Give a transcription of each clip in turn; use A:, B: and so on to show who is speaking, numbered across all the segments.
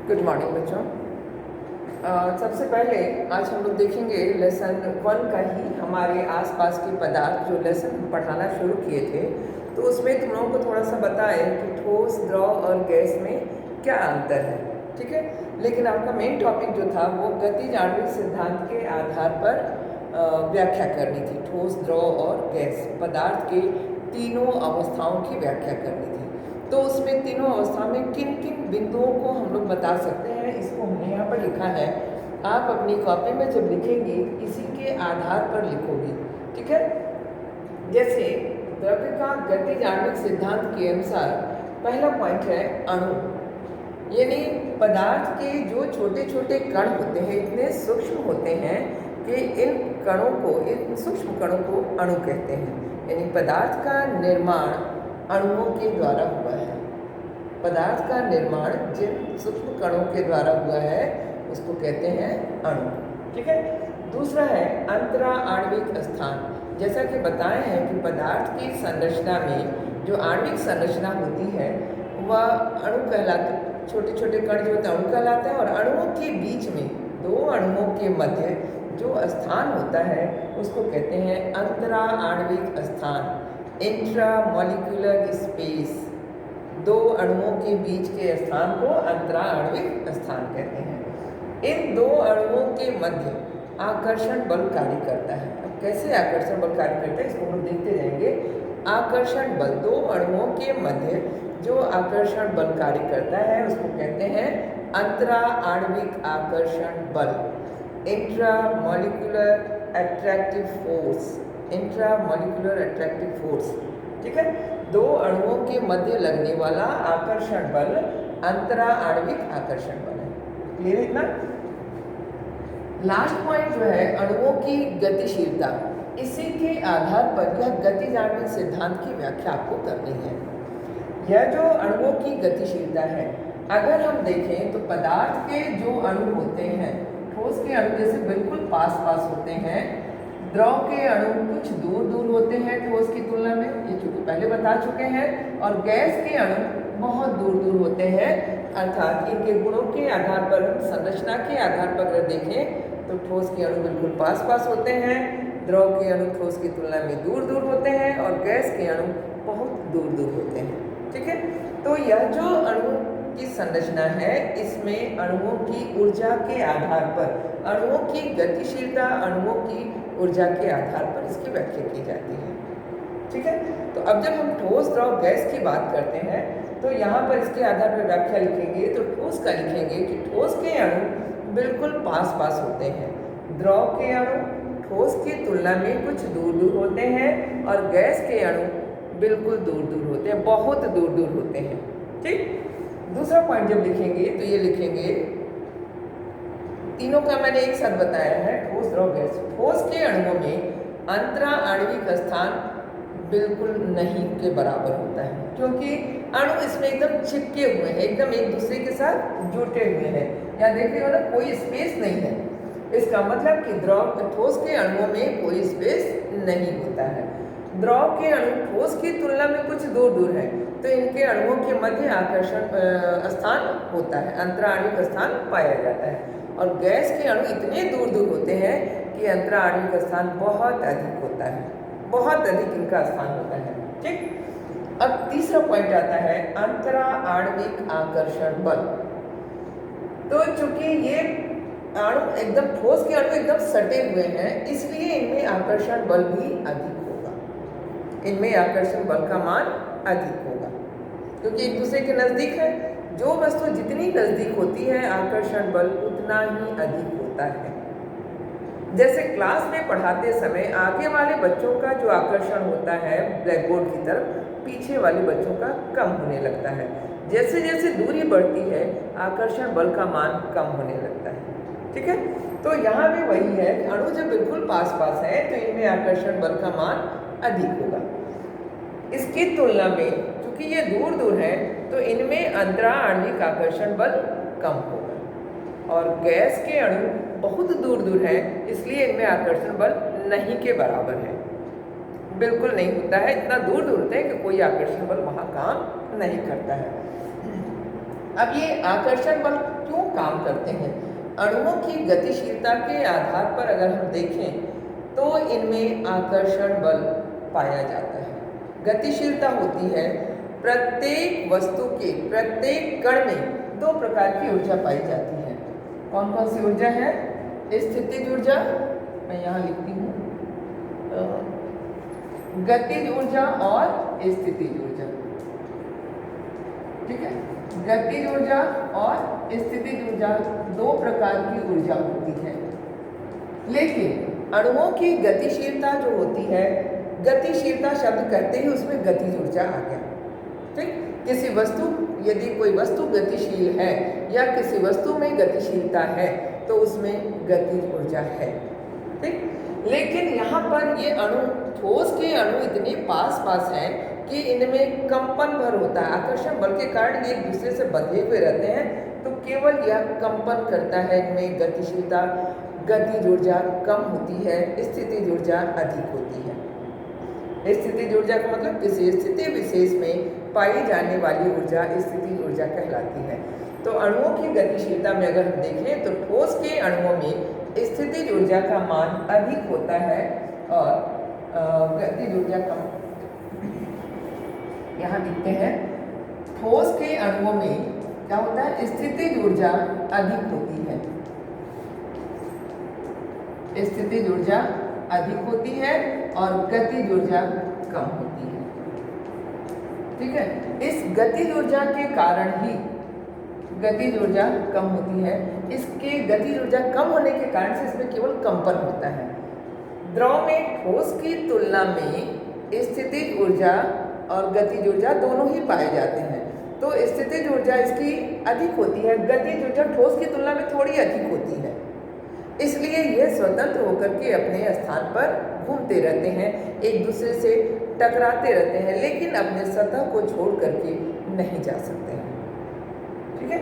A: Good morning बच्चों। सबसे पहले आज हम लोग देखेंगे लेसन 1 का ही हमारे आसपास के पदार्थ जो लेसन हम पढ़ाना शुरू किए थे, तो उसमें तुम लोगों को थोड़ा सा बताएं कि ठोस, द्रव और गैस में क्या अंतर है। ठीक है, लेकिन आपका मेन टॉपिक जो था वो गतिज आणविक सिद्धांत के आधार पर व्याख्या करनी थी। ठोस, द्रव और गैस पदार्थ के तीनों अवस्थाओं की व्याख्या करनी थी। तो उसमें तीनों अवस्था में किन किन बिंदुओं को हम लोग बता सकते हैं, इसको हमने यहाँ पर लिखा है। आप अपनी कॉपी में जब लिखेंगे इसी के आधार पर लिखोगे। ठीक है, जैसे द्रव्य का गतिज आणविक सिद्धांत के अनुसार पहला पॉइंट है अणु, यानी पदार्थ के जो छोटे छोटे कण होते हैं इतने सूक्ष्म होते हैं कि इन कणों को, इन सूक्ष्म कणों को अणु कहते हैं। यानी पदार्थ का निर्माण अणुओं के द्वारा हुआ है। पदार्थ का निर्माण जिन सूक्ष्म कणों के द्वारा हुआ है उसको कहते हैं अणु। ठीक है, दूसरा है अंतरा आणविक स्थान। जैसा कि बताए हैं कि पदार्थ की संरचना में जो आणविक संरचना होती है वह अणु कहलाते, छोटे छोटे कण जो होते हैं अणु कहलाते हैं। और अणुओं के बीच में, दो अणुओं के मध्य जो स्थान होता है उसको कहते हैं अंतरा आणविक स्थान, इंट्रामॉलिक्यूलर स्पेस। दो अणुओं के बीच के स्थान को अंतरा आणविक स्थान कहते हैं। इन दो अणुओं के मध्य आकर्षण बल कार्य करता है। अब कैसे आकर्षण बल कार्य करता है इसको हम देखते जाएंगे। आकर्षण बल, दो अणुओं के मध्य जो आकर्षण बल कार्य करता है उसको कहते हैं अंतरा आणविक आकर्षण बल, intramolecular attractive force, intramolecular attractive force. ठीक है, दो अणुओं के मध्य लगने वाला आकर्षण बल अंतरा आणविक आकर्षण बल है। क्लियर है इतना? लास्ट पॉइंट जो है अणुओं की गतिशीलता, इसी के आधार पर यह गतिज आणविक सिद्धांत की व्याख्या आपको करनी है। यह जो अणुओं की गतिशीलता है, अगर हम देखें तो पदार्थ के जो अणु होते हैं, ठोस के अणु जैसे बिल्कुल पास पास होते हैं, द्रव के अणु कुछ दूर दूर होते हैं ठोस की तुलना में, ये चूंकि पहले बता चुके हैं। और गैस के अणु बहुत दूर दूर होते हैं, अर्थात इनके गुणों के आधार पर, संरचना के आधार पर अगर देखें तो ठोस के अणु बिल्कुल पास पास होते हैं, द्रव के अणु ठोस की तुलना में दूर दूर होते हैं और गैस के अणु बहुत दूर दूर होते हैं। ठीक है, तो यह जो अणु की संरचना है इसमें अणुओं की ऊर्जा के आधार पर, अणुओं की गतिशीलता अणुओं की ऊर्जा के आधार पर इसकी व्याख्या की जाती है। ठीक है, तो अब जब हम ठोस, द्रव, गैस की बात करते हैं तो यहाँ पर इसके आधार पर व्याख्या लिखेंगे तो ठोस का लिखेंगे कि ठोस के अणु बिल्कुल पास पास होते हैं, द्रव के अणु ठोस की तुलना में कुछ दूर दूर होते हैं और गैस के अणु बिल्कुल दूर दूर होते हैं, बहुत दूर दूर होते हैं। ठीक, दूसरा पॉइंट जब लिखेंगे तो ये लिखेंगे, तीनों का मैंने एक साथ बताया है, ठोस, द्रव, गैस। ठोस के अणुओं में अंतरा आणविक स्थान बिल्कुल नहीं के बराबर होता है, क्योंकि अणु इसमें एकदम चिपके हुए हैं, एकदम एक दूसरे के साथ जुटे हुए हैं। यहाँ देख रहे हो ना, कोई स्पेस नहीं है। इसका मतलब कि द्रव, ठोस के अणुओं में कोई स्पेस नहीं होता है। द्रव के अणु ठोस की तुलना में कुछ दूर दूर है, तो इनके अणुओं के मध्य आकर्षण स्थान होता है, अंतरा आणविक स्थान पाया जाता है। और गैस के अणु इतने दूर दूर होते हैं कि अंतरा आणविक स्थान बहुत अधिक होता है, बहुत अधिक इनका स्थान होता है। ठीक, अब तीसरा पॉइंट आता है अंतरा आणविक आकर्षण बल। तो चूंकि ये अणु एकदम, ठोस के अणु एकदम सटे हुए हैं, इसलिए इनमें आकर्षण बल भी अधिक होगा, इनमें आकर्षण बल का मान अधिक होगा, क्योंकि एक दूसरे के नज़दीक है। जो वस्तु जितनी नज़दीक होती है आकर्षण बल उतना ही अधिक होता है। जैसे क्लास में पढ़ाते समय आगे वाले बच्चों का जो आकर्षण होता है ब्लैक बोर्ड की तरफ, पीछे वाले बच्चों का कम होने लगता है। जैसे जैसे दूरी बढ़ती है आकर्षण बल का मान कम होने लगता है। ठीक है, तो यहाँ भी वही है, अणु जब बिल्कुल पास पास है तो इनमें आकर्षण बल का मान अधिक होगा। इसकी तुलना में क्योंकि ये दूर दूर है तो इनमें अंतरा आणविक आकर्षण बल कम होगा। और गैस के अणु बहुत दूर दूर है, इसलिए इनमें आकर्षण बल नहीं के बराबर है, बिल्कुल नहीं होता है। इतना दूर दूर होते हैं कि कोई आकर्षण बल वहाँ काम नहीं करता है। अब ये आकर्षण बल क्यों काम करते हैं? अणुओं की गतिशीलता के आधार पर अगर हम देखें तो इनमें आकर्षण बल पाया जाता है। गतिशीलता होती है, प्रत्येक वस्तु के प्रत्येक कण में दो प्रकार की ऊर्जा पाई जाती है। कौन कौन सी ऊर्जा है? स्थितिज ऊर्जा, मैं यहाँ लिखती हूँ, गतिज ऊर्जा और स्थितिज ऊर्जा। ठीक है, गतिज ऊर्जा और स्थितिज ऊर्जा दो प्रकार की ऊर्जा होती है। लेकिन अणुओं की गतिशीलता जो होती है, गतिशीलता शब्द करते ही उसमें गतिज ऊर्जा आ गया। ठीक, किसी वस्तु, यदि कोई वस्तु गतिशील है या किसी वस्तु में गतिशीलता है तो उसमें गतिज ऊर्जा है। ठीक, लेकिन यहाँ पर ये अणु, ठोस के अणु इतने पास पास हैं कि इनमें कंपन भर होता है। आकर्षण बल के कारण ये एक दूसरे से बंधे हुए रहते हैं, तो केवल यह कंपन करता है। इनमें गतिशीलता, गतिज ऊर्जा कम होती है, स्थितिज ऊर्जा अधिक होती है। स्थितिज ऊर्जा का मतलब किसी स्थिति विशेष में पाई जाने वाली ऊर्जा स्थितिज ऊर्जा कहलाती है। तो अणुओं की गतिशीलता में अगर हम देखें तो ठोस के अणुओं में स्थितिज ऊर्जा का मान अधिक होता है और गतिज ऊर्जा कम। यहाँ लिखते हैं, ठोस के अणुओं में क्या होता है? स्थितिज ऊर्जा अधिक होती है, स्थितिज ऊर्जा अधिक होती है और गतिज ऊर्जा कम होती है। ठीक है, इस गतिज ऊर्जा के कारण ही गतिज ऊर्जा कम होती है। इसके गतिज ऊर्जा कम होने के कारण से इसमें केवल कंपन होता है। द्रव में ठोस की तुलना में स्थितिज ऊर्जा और गतिज ऊर्जा दोनों ही पाए जाते हैं। तो स्थितिज ऊर्जा इसकी अधिक होती है, गतिज ऊर्जा ठोस की तुलना में थोड़ी अधिक होती है। इसलिए यह स्वतंत्र होकर के अपने स्थान पर घूमते रहते हैं, एक दूसरे से टकराते रहते हैं, लेकिन अपने सतह को छोड़ करके नहीं जा सकते हैं। ठीक है,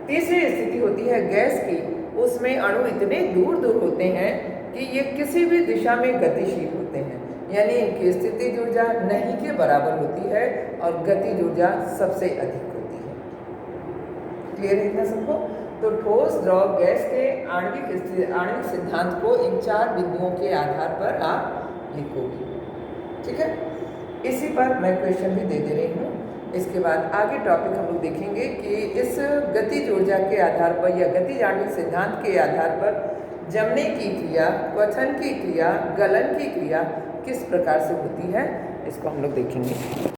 A: तीसरी स्थिति होती है गैस की। उसमें अणु इतने दूर दूर होते हैं कि ये किसी भी दिशा में गतिशील होते हैं, यानी इनकी स्थितिज ऊर्जा नहीं के बराबर होती है और गतिज ऊर्जा सबसे अधिक होती है। क्लियर है इतना सबको? तो ठोस, द्रव, गैस के आणविक सिद्धांत को इन चार बिंदुओं के आधार पर आप लिखोगे। ठीक है, इसी पर मैं क्वेश्चन भी दे रही हूँ। इसके बाद आगे टॉपिक हम लोग देखेंगे कि इस गतिज ऊर्जा के आधार पर या गतिज आणविक सिद्धांत के आधार पर जमने की क्रिया, क्वथन की क्रिया, गलन की क्रिया किस प्रकार से होती है, इसको हम लोग देखेंगे।